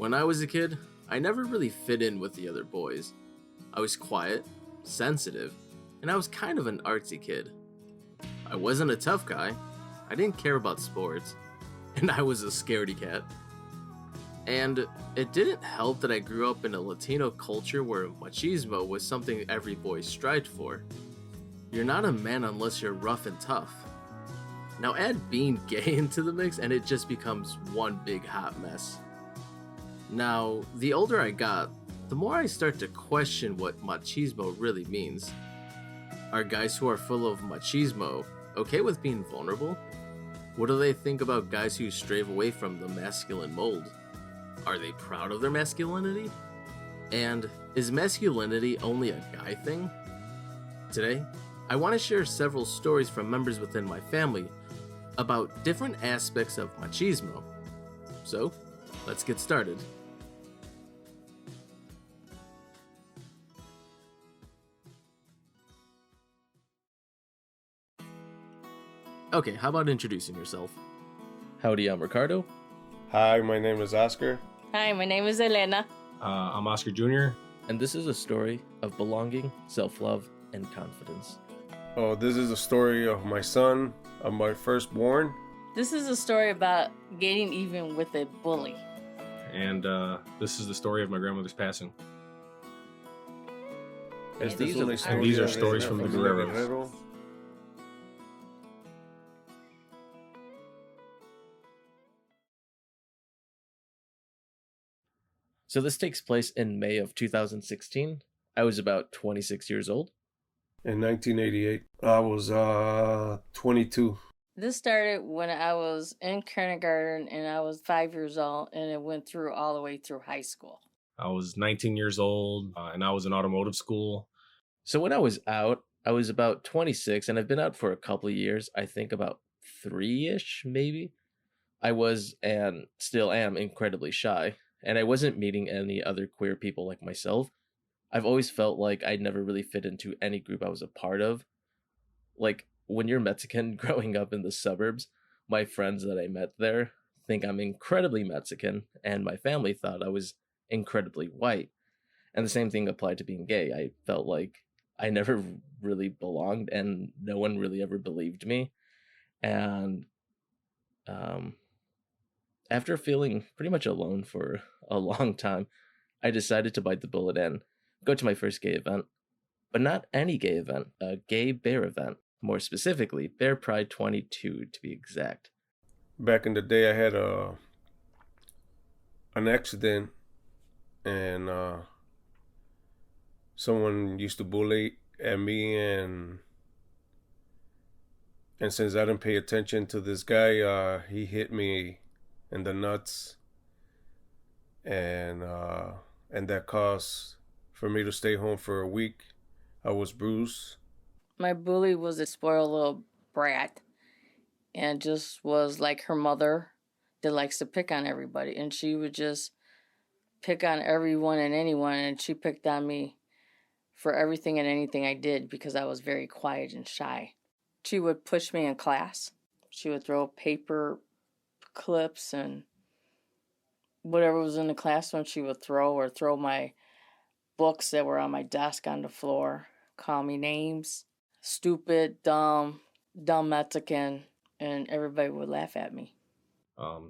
When I was a kid, I never really fit in with the other boys. I was quiet, sensitive, and I was kind of an artsy kid. I wasn't a tough guy, I didn't care about sports, and I was a scaredy cat. And it didn't help that I grew up in a Latino culture where machismo was something every boy strived for. You're not a man unless you're rough and tough. Now add being gay into the mix and it just becomes one big hot mess. Now, the older I got, the more I start to question what machismo really means. Are guys who are full of machismo okay with being vulnerable? What do they think about guys who stray away from the masculine mold? Are they proud of their masculinity? And is masculinity only a guy thing? Today, I want to share several stories from members within my family about different aspects of machismo. So, let's get started. Okay, how about introducing yourself? Howdy, I'm Ricardo. Hi, my name is Oscar. Hi, my name is Elena. I'm Oscar Jr. And this is a story of belonging, self-love, and confidence. Oh, this is a story of my son, of my firstborn. This is a story about getting even with a bully. And this is the story of my grandmother's passing. And these are stories from the Guerreros. So this takes place in May of 2016. I was about 26 years old. In 1988, I was 22. This started when I was in kindergarten and I was 5 years old, and it went through all the way through high school. I was 19 years old and I was in automotive school. So when I was out, I was about 26 and I've been out for a couple of years. I think about 3-ish, maybe. I was and still am incredibly shy. And I wasn't meeting any other queer people like myself. I've always felt like I never really fit into any group I was a part of. Like, when you're Mexican growing up in the suburbs, my friends that I met there think I'm incredibly Mexican, and my family thought I was incredibly white. And the same thing applied to being gay. I felt like I never really belonged, and no one really ever believed me. And, after feeling pretty much alone for a long time, I decided to bite the bullet and go to my first gay event. But not any gay event, a gay bear event. More specifically, Bear Pride 22 to be exact. Back in the day, I had an accident, and someone used to bully at me, and since I didn't pay attention to this guy, he hit me in the nuts, and that caused for me to stay home for a week. I was bruised. My bully was a spoiled little brat and just was like her mother that likes to pick on everybody. And she would just pick on everyone and anyone, and she picked on me for everything and anything I did because I was very quiet and shy. She would push me in class. She would throw paper clips and whatever was in the classroom she would throw my books that were on my desk on the floor, call me names, stupid, dumb Mexican, and everybody would laugh at me.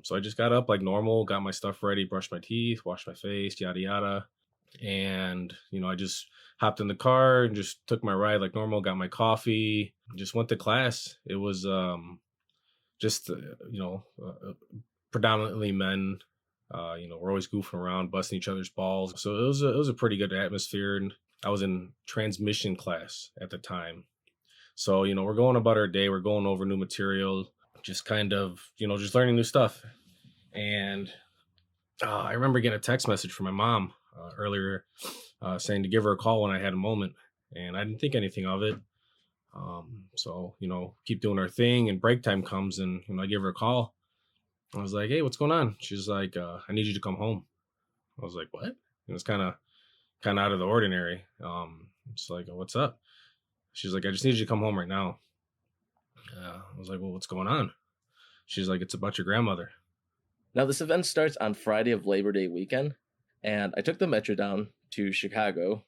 So I just got up like normal, got my stuff ready, brushed my teeth, washed my face, yada yada. And, I just hopped in the car and just took my ride like normal, got my coffee, just went to class. It was predominantly men. We're always goofing around, busting each other's balls. So it was a pretty good atmosphere. And I was in transmission class at the time. So, we're going about our day. We're going over new material, just kind of, just learning new stuff. And I remember getting a text message from my mom earlier saying to give her a call when I had a moment. And I didn't think anything of it. So, keep doing our thing, and break time comes, and, I give her a call. I was like, hey, what's going on? She's like, I need you to come home. I was like, what? It was kind of out of the ordinary. It's like, what's up? She's like, I just need you to come home right now. I was like, well, what's going on? She's like, it's about your grandmother. Now, this event starts on Friday of Labor Day weekend, and I took the metro down to Chicago,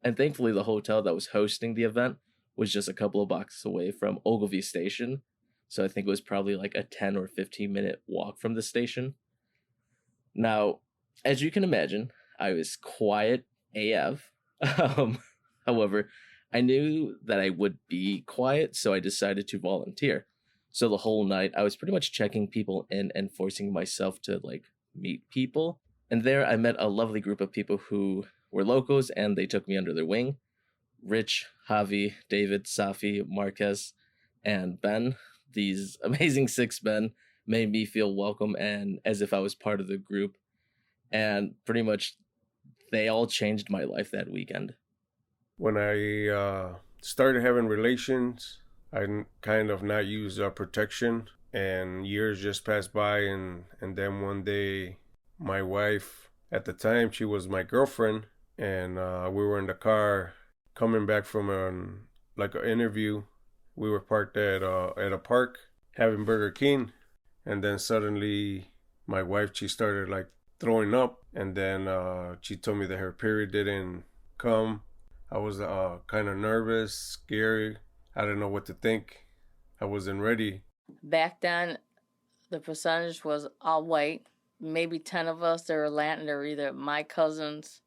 and thankfully the hotel that was hosting the event was just a couple of blocks away from Ogilvie Station, so I think it was probably like a 10 or 15-minute walk from the station. Now, as you can imagine, I was quiet AF. However, I knew that I would be quiet, so I decided to volunteer. So the whole night, I was pretty much checking people in and forcing myself to like meet people. And there I met a lovely group of people who were locals, and they took me under their wing. Rich, Javi, David, Safi, Marquez, and Ben. These amazing 6 men made me feel welcome and as if I was part of the group. And pretty much they all changed my life that weekend. When I started having relations, I kind of not used protection, and years just passed by, and then one day my wife, at the time she was my girlfriend, and we were in the car coming back from an interview. We were parked at a park having Burger King, and then suddenly my wife, she started like throwing up, and then she told me that her period didn't come. I was kind of nervous, scary. I didn't know what to think. I wasn't ready. Back then, the percentage was all white. Maybe 10 of us that were Latin. They were either my cousins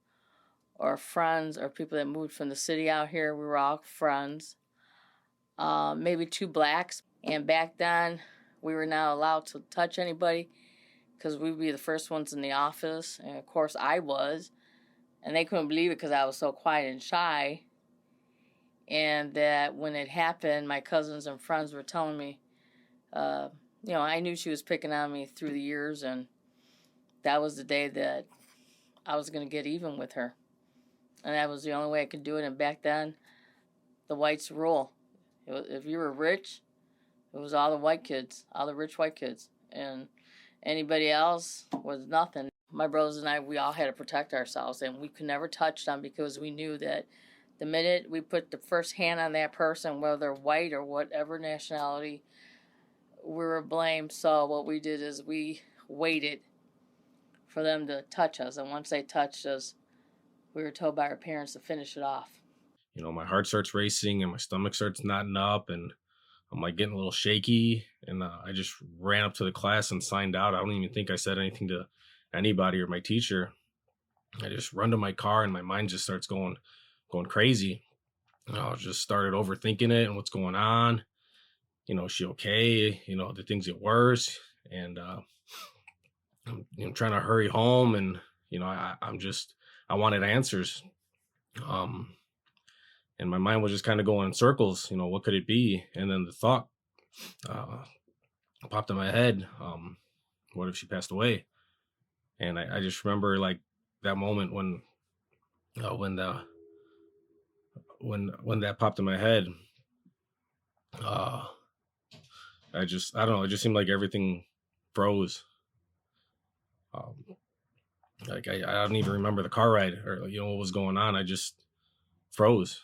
or friends or people that moved from the city out here. We were all friends. Maybe 2 blacks. And back then, we were not allowed to touch anybody because we'd be the first ones in the office. And of course, I was. And they couldn't believe it because I was so quiet and shy. And that when it happened, my cousins and friends were telling me, I knew she was picking on me through the years, and that was the day that I was going to get even with her. And that was the only way I could do it. And back then, the whites rule. If you were rich, it was all the white kids, all the rich white kids. And anybody else was nothing. My brothers and I, we all had to protect ourselves, and we could never touch them because we knew that the minute we put the first hand on that person, whether white or whatever nationality, we were blamed. So what we did is we waited for them to touch us. And once they touched us, we were told by our parents to finish it off. My heart starts racing and my stomach starts knotting up, and I'm like getting a little shaky. And I just ran up to the class and signed out. I don't even think I said anything to anybody or my teacher. I just run to my car and my mind just starts going crazy. I just started overthinking it and what's going on. Is she okay? The things get worse, and I'm trying to hurry home, and I wanted answers, and my mind was just kind of going in circles. What could it be? And then the thought popped in my head: what if she passed away? And I just remember like that moment when that popped in my head. I don't know. It just seemed like everything froze. Like I don't even remember the car ride or what was going on. I just froze,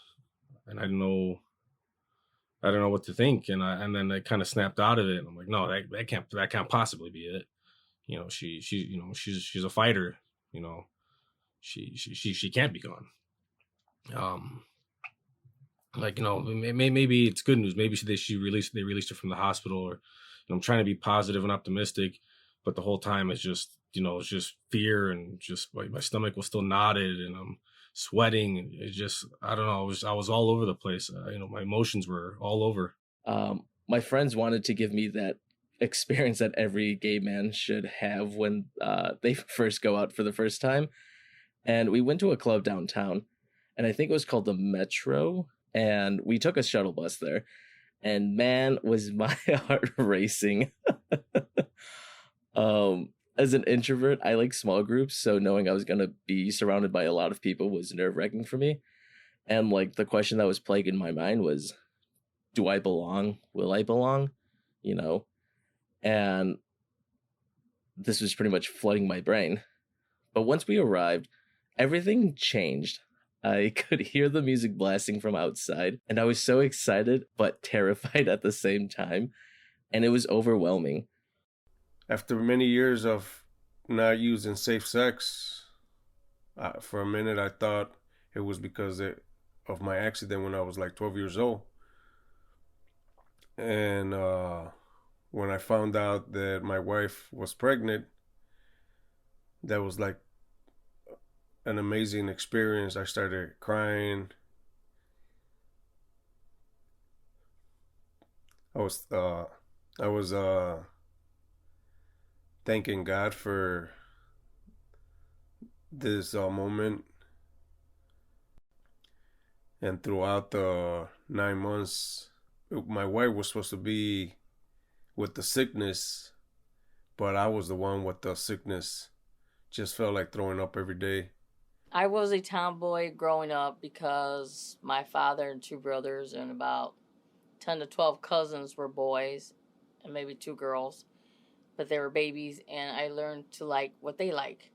and I don't know what to think. And then I kind of snapped out of it. And I'm like, no, that can't possibly be it. She's a fighter. She can't be gone. Maybe it's good news. Maybe they released her from the hospital, or I'm trying to be positive and optimistic, but the whole time it's just fear, and just like my stomach was still knotted and I'm sweating, and it just, I don't know, I was all over the place. My emotions were all over. My friends wanted to give me that experience that every gay man should have when they first go out for the first time, and we went to a club downtown, and I think it was called the Metro. And we took a shuttle bus there, and man, was my heart racing. As an introvert, I like small groups, so knowing I was going to be surrounded by a lot of people was nerve-wracking for me. And like the question that was plaguing my mind was, do I belong? Will I belong? And this was pretty much flooding my brain. But once we arrived, everything changed. I could hear the music blasting from outside, and I was so excited but terrified at the same time, and it was overwhelming. After many years of not using safe sex, for a minute I thought it was because of my accident when I was like 12 years old. And when I found out that my wife was pregnant, that was like an amazing experience. I started crying. I was thanking God for this moment. And throughout the 9 months, my wife was supposed to be with the sickness, but I was the one with the sickness. Just felt like throwing up every day. I was a tomboy growing up because my father and two brothers and about 10 to 12 cousins were boys and maybe two girls, but they were babies, and I learned to like what they like.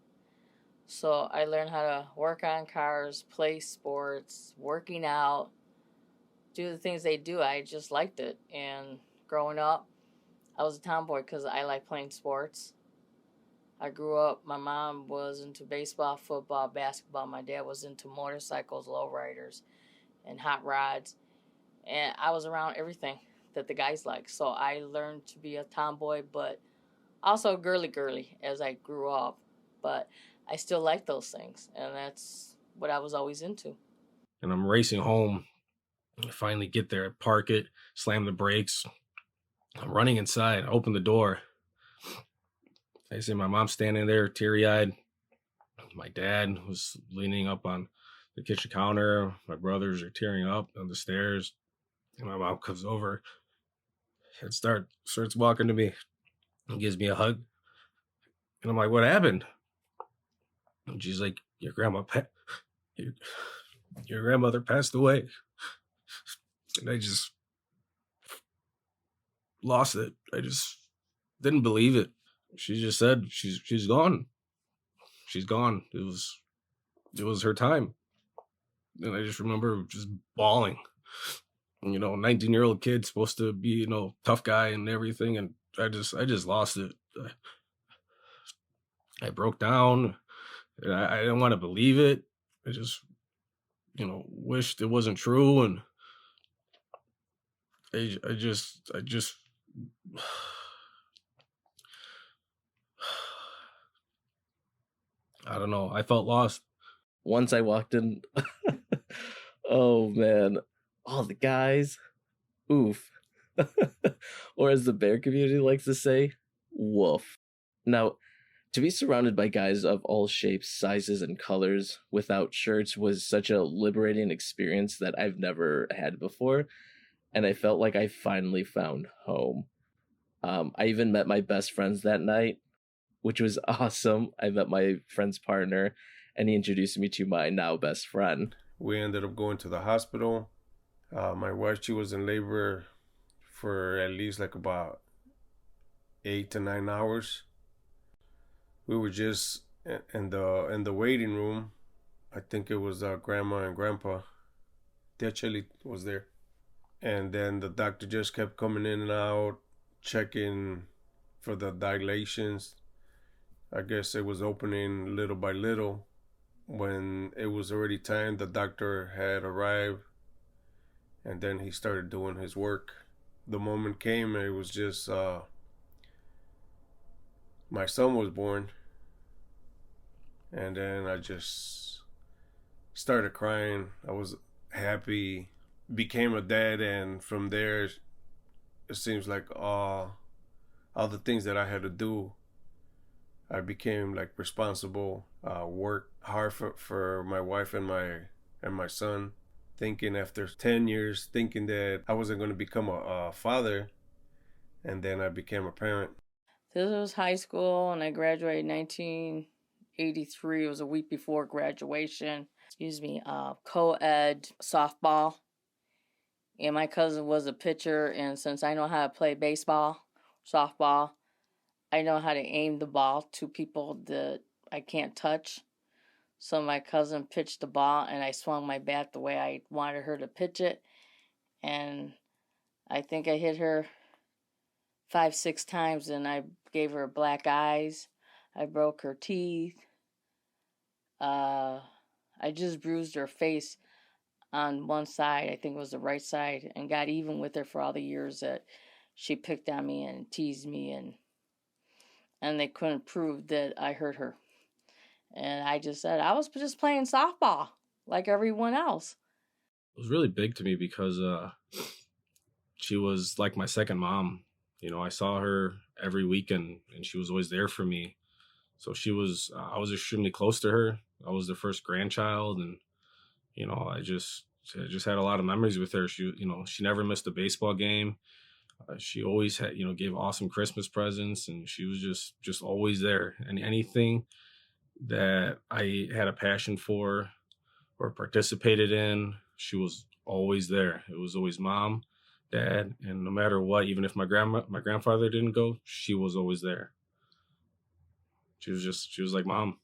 So I learned how to work on cars, play sports, working out, do the things they do. I just liked it. And growing up, I was a tomboy because I like playing sports. I grew up, my mom was into baseball, football, basketball. My dad was into motorcycles, lowriders, and hot rods. And I was around everything that the guys like. So I learned to be a tomboy, but also girly as I grew up. But I still like those things, and that's what I was always into. And I'm racing home. I finally get there, park it, slam the brakes. I'm running inside, open the door. I see my mom standing there, teary-eyed. My dad was leaning up on the kitchen counter. My brothers are tearing up on the stairs. And my mom comes over and starts walking to me and gives me a hug. And I'm like, what happened? And she's like, your grandmother passed away. And I just lost it. I just didn't believe it. She just said she's gone. She's gone. It was her time. And I just remember just bawling. 19-year-old kid supposed to be, tough guy and everything, and I just lost it. I broke down, and I didn't want to believe it. I just, wished it wasn't true, and I just I don't know. I felt lost. Once I walked in, oh man, all the guys, oof. Or as the bear community likes to say, woof. Now, to be surrounded by guys of all shapes, sizes, and colors without shirts was such a liberating experience that I've never had before, and I felt like I finally found home. I even met my best friends that night, which was awesome. I met my friend's partner, and he introduced me to my now best friend. We ended up going to the hospital. My wife, she was in labor for at least like about 8 to 9 hours. We were just in the waiting room. I think it was grandma and grandpa. Tia Cheli was there. And then the doctor just kept coming in and out, checking for the dilations. I guess it was opening little by little. When it was already time, the doctor had arrived, and then he started doing his work. The moment came, it was just my son was born, and then I just started crying. I was happy, became a dad, and from there, it seems like all the things that I had to do, I became like responsible, worked hard for my wife and my son, thinking after 10 years, thinking that I wasn't going to become a father, and then I became a parent. This was high school, and I graduated in 1983. It was a week before graduation. Co-ed softball. And my cousin was a pitcher, and since I know how to play baseball, softball, I know how to aim the ball to people that I can't touch. So my cousin pitched the ball, and I swung my bat the way I wanted her to pitch it. And I think I hit her 5-6 times, and I gave her black eyes. I broke her teeth. I just bruised her face on one side, I think it was the right side, and got even with her for all the years that she picked on me and teased me, and they couldn't prove that I hurt her. And I just said, I was just playing softball like everyone else. It was really big to me because she was like my second mom. You know, I saw her every weekend and she was always there for me. So I was extremely close to her. I was the first grandchild, and, you know, I just had a lot of memories with her. She never missed a baseball game. She always had, gave awesome Christmas presents, and she was just always there. And anything that I had a passion for or participated in, she was always there. It was always mom, dad, and no matter what, even if my grandfather didn't go, she was always there. She was like mom.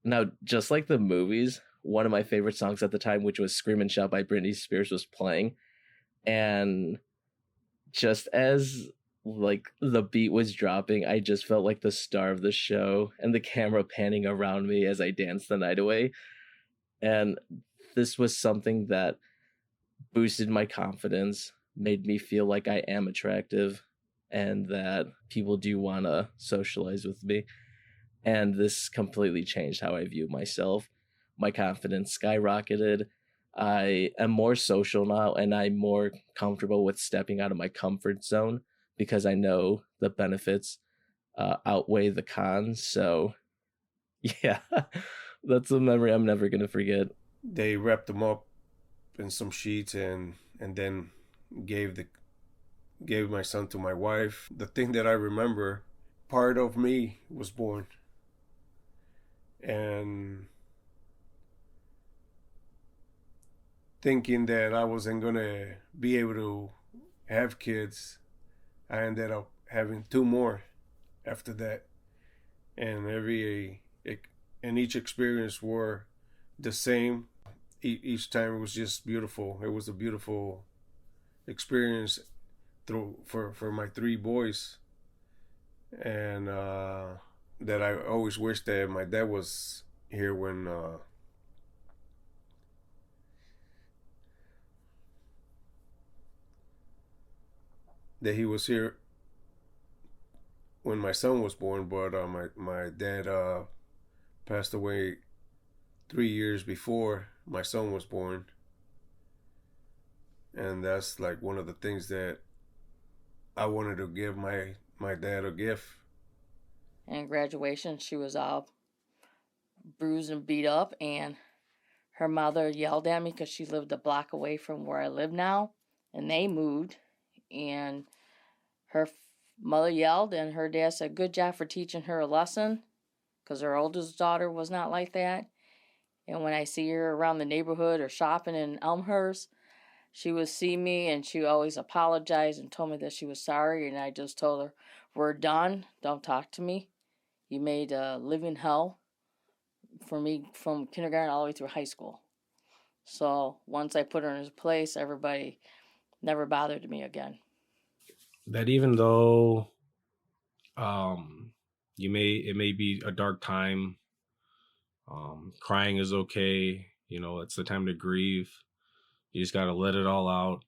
Now, just like the movies, one of my favorite songs at the time, which was Scream and Shout by Britney Spears, was playing. And just as like the beat was dropping, I just felt like the star of the show, and the camera panning around me as I danced the night away. And this was something that boosted my confidence, made me feel like I am attractive and that people do want to socialize with me. And this completely changed how I view myself. My confidence skyrocketed. I am more social now, and I'm more comfortable with stepping out of my comfort zone because I know the benefits outweigh the cons. So, yeah, that's a memory I'm never going to forget. They wrapped them up in some sheets and then gave my son to my wife. The thing that I remember, part of me was born. And thinking that I wasn't going to be able to have kids, I ended up having 2 more after that. And each experience were the same. Each time it was just beautiful. It was a beautiful experience for my 3 boys. And that I always wished that my dad was here when that he was here when my son was born, but my dad passed away 3 years before my son was born. And that's like one of the things that I wanted to give my dad a gift. And graduation, she was all bruised and beat up, and her mother yelled at me because she lived a block away from where I live now, and they moved, and her mother yelled, and her dad said, good job for teaching her a lesson, because her oldest daughter was not like that. And when I see her around the neighborhood or shopping in Elmhurst, she would see me, and she always apologized and told me that she was sorry, and I just told her, we're done, don't talk to me. You made a living hell for me from kindergarten all the way through high school. So once I put her in her place, everybody never bothered me again. That even though it may be a dark time, crying is okay. You know, it's the time to grieve. You just got to let it all out,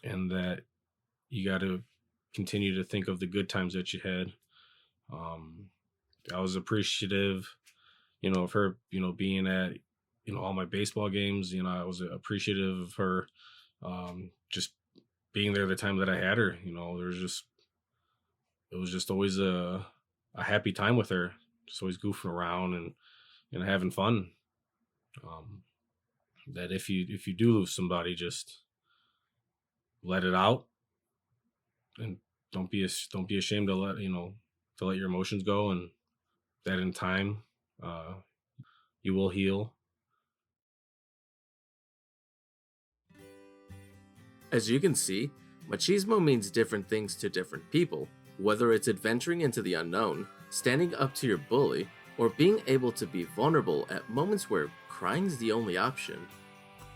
and that you got to continue to think of the good times that you had. I was appreciative, of her, being at, all my baseball games. I was appreciative of her, just being there the time that I had her. It was just always a happy time with her, just always goofing around and having fun. That if you do lose somebody, just let it out, and don't be ashamed to let your emotions go, and that in time you will heal. As you can see, machismo means different things to different people, whether it's adventuring into the unknown, standing up to your bully, or being able to be vulnerable at moments where crying's the only option.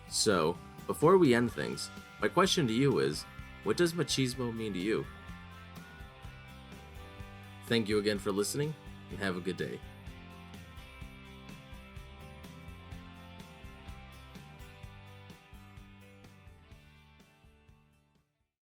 So, before we end things, my question to you is, what does machismo mean to you? Thank you again for listening, and have a good day.